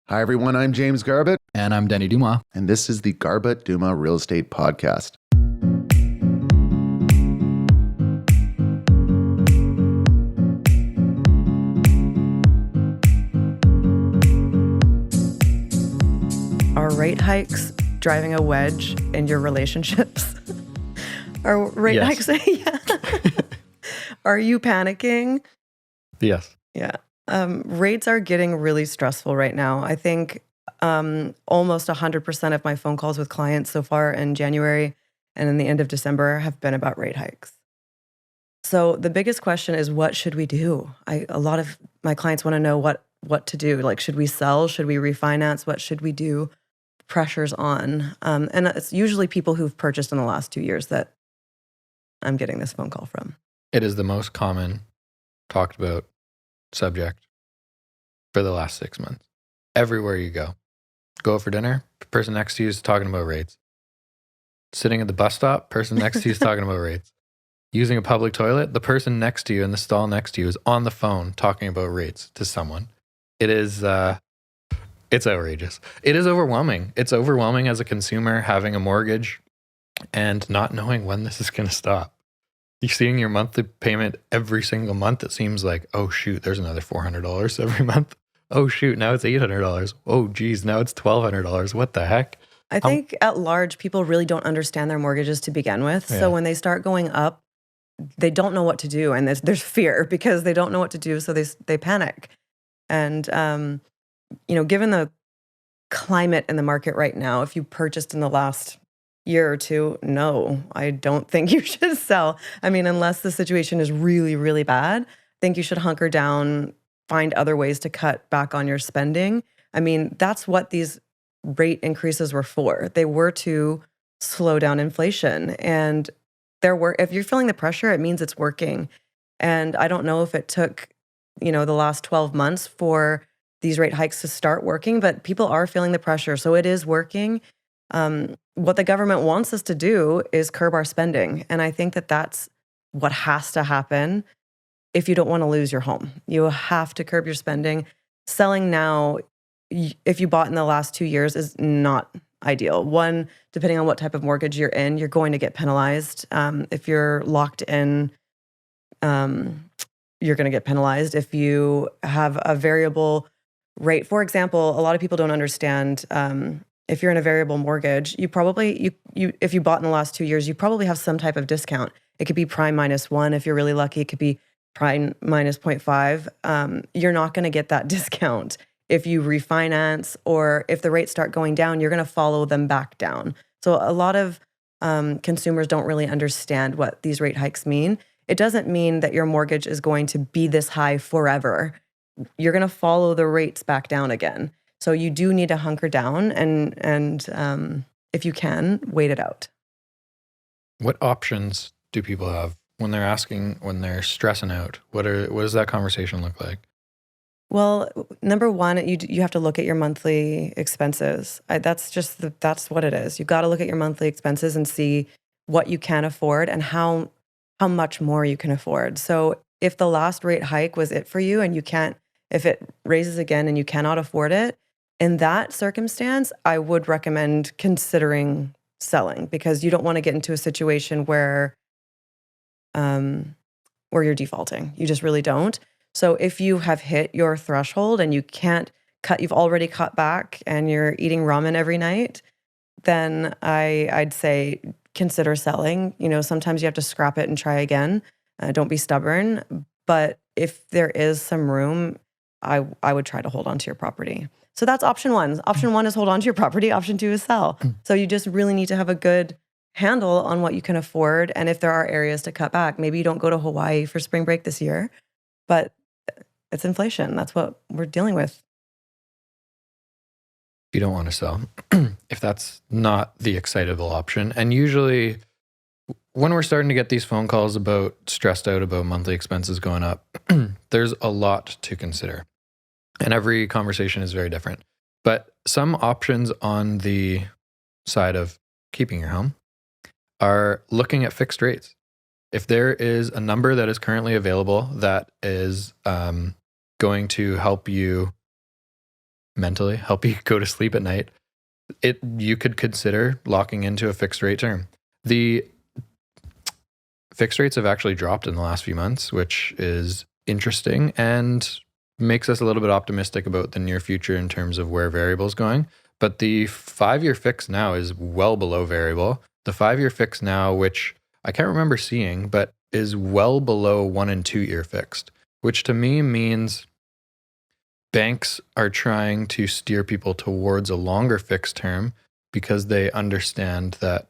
Hi, everyone. I'm James Garbett, And I'm Denny Dumas. and this is the Garbett Dumas Real Estate Podcast. Are rate hikes driving a wedge in your relationships? Are rate Yes. hikes? Yeah. Are you panicking? Yes. Yeah. Rates are getting really stressful right now. I think almost 100% of my phone calls with clients so far in January and in the end of December have been about rate hikes. So the biggest question is, what should we do? A lot of my clients want to know what to do. Like, should we sell? Should we refinance? What should we do? Pressure's on. And it's usually people who've purchased in the last 2 years that I'm getting this phone call from. It is the most common talked about subject for the last 6 months. Everywhere you go out for dinner, the person next to you is talking about rates. Sitting at the bus stop, person next to you is talking about rates. Using a public toilet, the person next to you in the stall next to you is on the phone talking about rates to someone. It is, it's outrageous. It is overwhelming. It's overwhelming as a consumer having a mortgage and not knowing when this is going to stop. You're seeing your monthly payment every single month. It seems like, oh shoot, there's another $400 every month. Oh shoot, now it's $800. Oh geez, now it's $1,200. What the heck? I think at large, people really don't understand their mortgages to begin with. Yeah. So when they start going up, they don't know what to do. And there's fear because they don't know what to do. So they panic. And, given the climate in the market right now, if you purchased in the last year or two, no, I don't think you should sell. I mean, unless the situation is really, really bad, I think you should hunker down, find other ways to cut back on your spending. I mean, that's what these rate increases were for. They were to slow down inflation. And if you're feeling the pressure, it means it's working. And I don't know if it took, the last 12 months for these rate hikes to start working, but people are feeling the pressure. So it is working. What the government wants us to do is curb our spending. And I think that that's what has to happen if you don't want to lose your home. You have to curb your spending. Selling now, if you bought in the last 2 years, is not ideal. One, depending on what type of mortgage you're in, you're going to get penalized. If you're locked in, you're going to get penalized. If you have a variable rate, for example, a lot of people don't understand. If you're in a variable mortgage, you probably, if you bought in the last 2 years, you probably have some type of discount. It could be prime -1 if you're really lucky. It could be prime -0.5. You're not going to get that discount. If you refinance or if the rates start going down, you're going to follow them back down. So a lot of consumers don't really understand what these rate hikes mean. It doesn't mean that your mortgage is going to be this high forever. You're going to follow the rates back down again. So you do need to hunker down and if you can, wait it out. What options do people have when they're stressing out? What does that conversation look like? Well, number one, you have to look at your monthly expenses. That's what it is. You've got to look at your monthly expenses and see what you can afford and how much more you can afford. So if the last rate hike was it for you and if it raises again and you cannot afford it, in that circumstance, I would recommend considering selling because you don't want to get into a situation where you're defaulting. You just really don't. So if you have hit your threshold and you've already cut back and you're eating ramen every night, then I'd say consider selling. Sometimes you have to scrap it and try again. Don't be stubborn. But if there is some room, I would try to hold on to your property. So that's option one. Option one is hold on to your property. Option two is sell. So you just really need to have a good handle on what you can afford. And if there are areas to cut back, maybe you don't go to Hawaii for spring break this year, but it's inflation. That's what we're dealing with. You don't want to sell if that's not the excitable option. And usually when we're starting to get these phone calls about stressed out about monthly expenses going up, there's a lot to consider. And every conversation is very different. But some options on the side of keeping your home are looking at fixed rates. If there is a number that is currently available that is going to help you mentally, help you go to sleep at night, you could consider locking into a fixed rate term. The fixed rates have actually dropped in the last few months, which is interesting and makes us a little bit optimistic about the near future in terms of where variable is going. But the 5-year fix now is well below variable. The 5-year fix now, which I can't remember seeing, but is well below 1 and 2 year fixed, which to me means banks are trying to steer people towards a longer fixed term because they understand that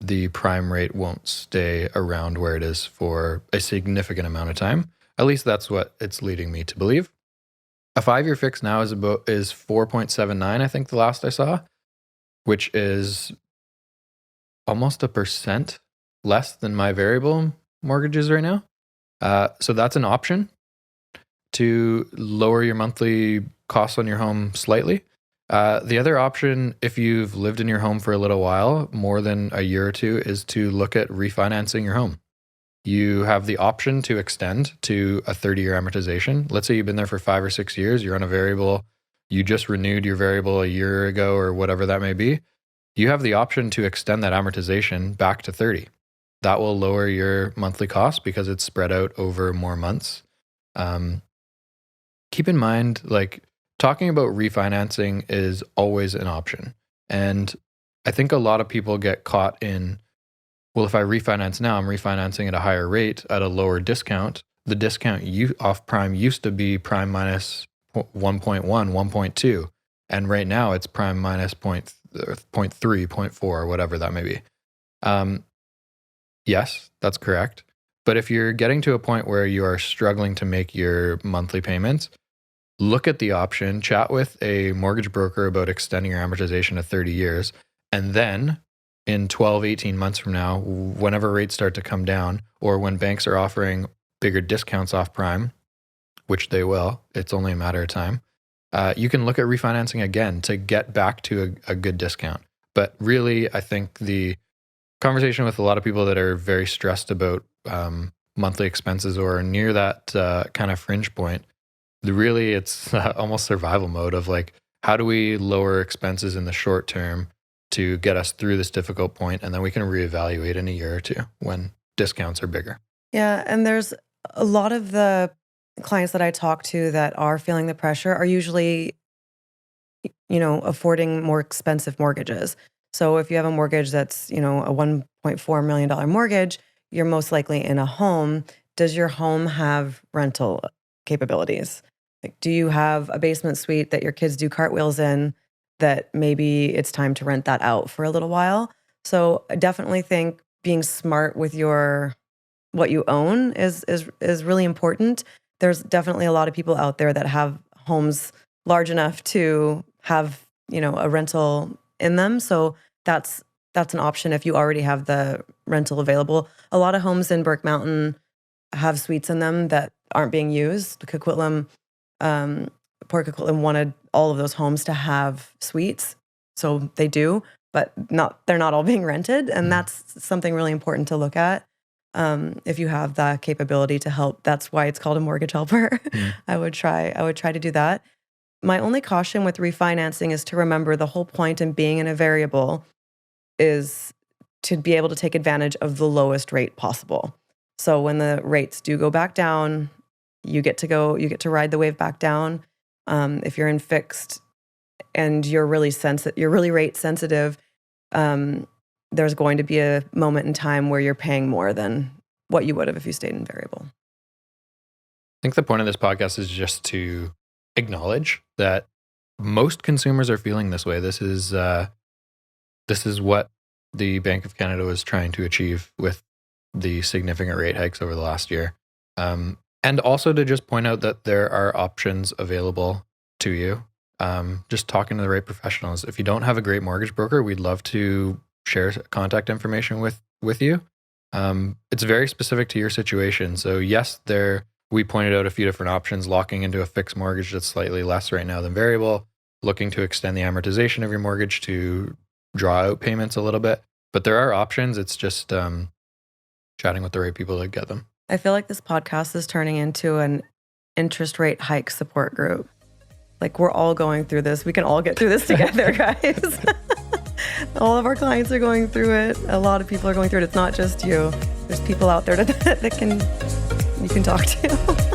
the prime rate won't stay around where it is for a significant amount of time. At least that's what it's leading me to believe. A 5-year fix now is 4.79, I think the last I saw, which is almost 1% less than my variable mortgages right now. So that's an option to lower your monthly costs on your home slightly. The other option, if you've lived in your home for a little while, more than a year or two, is to look at refinancing your home. You have the option to extend to a 30-year amortization. Let's say you've been there for 5 or 6 years, you're on a variable, you just renewed your variable a year ago or whatever that may be. You have the option to extend that amortization back to 30. That will lower your monthly cost because it's spread out over more months. Keep in mind, like, talking about refinancing is always an option. And I think a lot of people get caught in, well, if I refinance now, I'm refinancing at a higher rate at a lower discount. The discount off prime used to be prime minus 1.1, 1.2. And right now it's prime minus 0.3, 0.4, whatever that may be. Yes, that's correct. But if you're getting to a point where you are struggling to make your monthly payments, look at the option, chat with a mortgage broker about extending your amortization to 30 years. And then in 12, 18 months from now, whenever rates start to come down, or when banks are offering bigger discounts off prime, which they will, it's only a matter of time, you can look at refinancing again to get back to a good discount. But really, I think the conversation with a lot of people that are very stressed about monthly expenses or near that kind of fringe point, really it's almost survival mode of like, how do we lower expenses in the short term to get us through this difficult point, and then we can reevaluate in a year or two when discounts are bigger. Yeah, and there's a lot of the clients that I talk to that are feeling the pressure are usually, affording more expensive mortgages. So if you have a mortgage that's, a $1.4 million mortgage, you're most likely in a home. Does your home have rental capabilities? Like, do you have a basement suite that your kids do cartwheels in that maybe it's time to rent that out for a little while? So I definitely think being smart with what you own is really important. There's definitely a lot of people out there that have homes large enough to have, a rental in them. So that's an option if you already have the rental available. A lot of homes in Burke Mountain have suites in them that aren't being used. Coquitlam, Port Coquitlam wanted all of those homes to have suites, so they do, but they're not all being rented, and that's something really important to look at. If you have that capability to help, that's why it's called a mortgage helper. I would try to do that. My only caution with refinancing is to remember the whole point in being in a variable is to be able to take advantage of the lowest rate possible. So when the rates do go back down, you get to ride the wave back down. If you're in fixed and you're really rate sensitive, there's going to be a moment in time where you're paying more than what you would have if you stayed in variable. I think the point of this podcast is just to acknowledge that most consumers are feeling this way. This is what the Bank of Canada was trying to achieve with the significant rate hikes over the last year. And also to just point out that there are options available to you. Just talking to the right professionals. If you don't have a great mortgage broker, we'd love to share contact information with you. It's very specific to your situation. So yes, we pointed out a few different options, locking into a fixed mortgage that's slightly less right now than variable, looking to extend the amortization of your mortgage to draw out payments a little bit. But there are options. It's just chatting with the right people to get them. I feel like this podcast is turning into an interest rate hike support group. Like, we're all going through this. We can all get through this together, guys. All of our clients are going through it. A lot of people are going through it. It's not just you. There's people out there that you can talk to.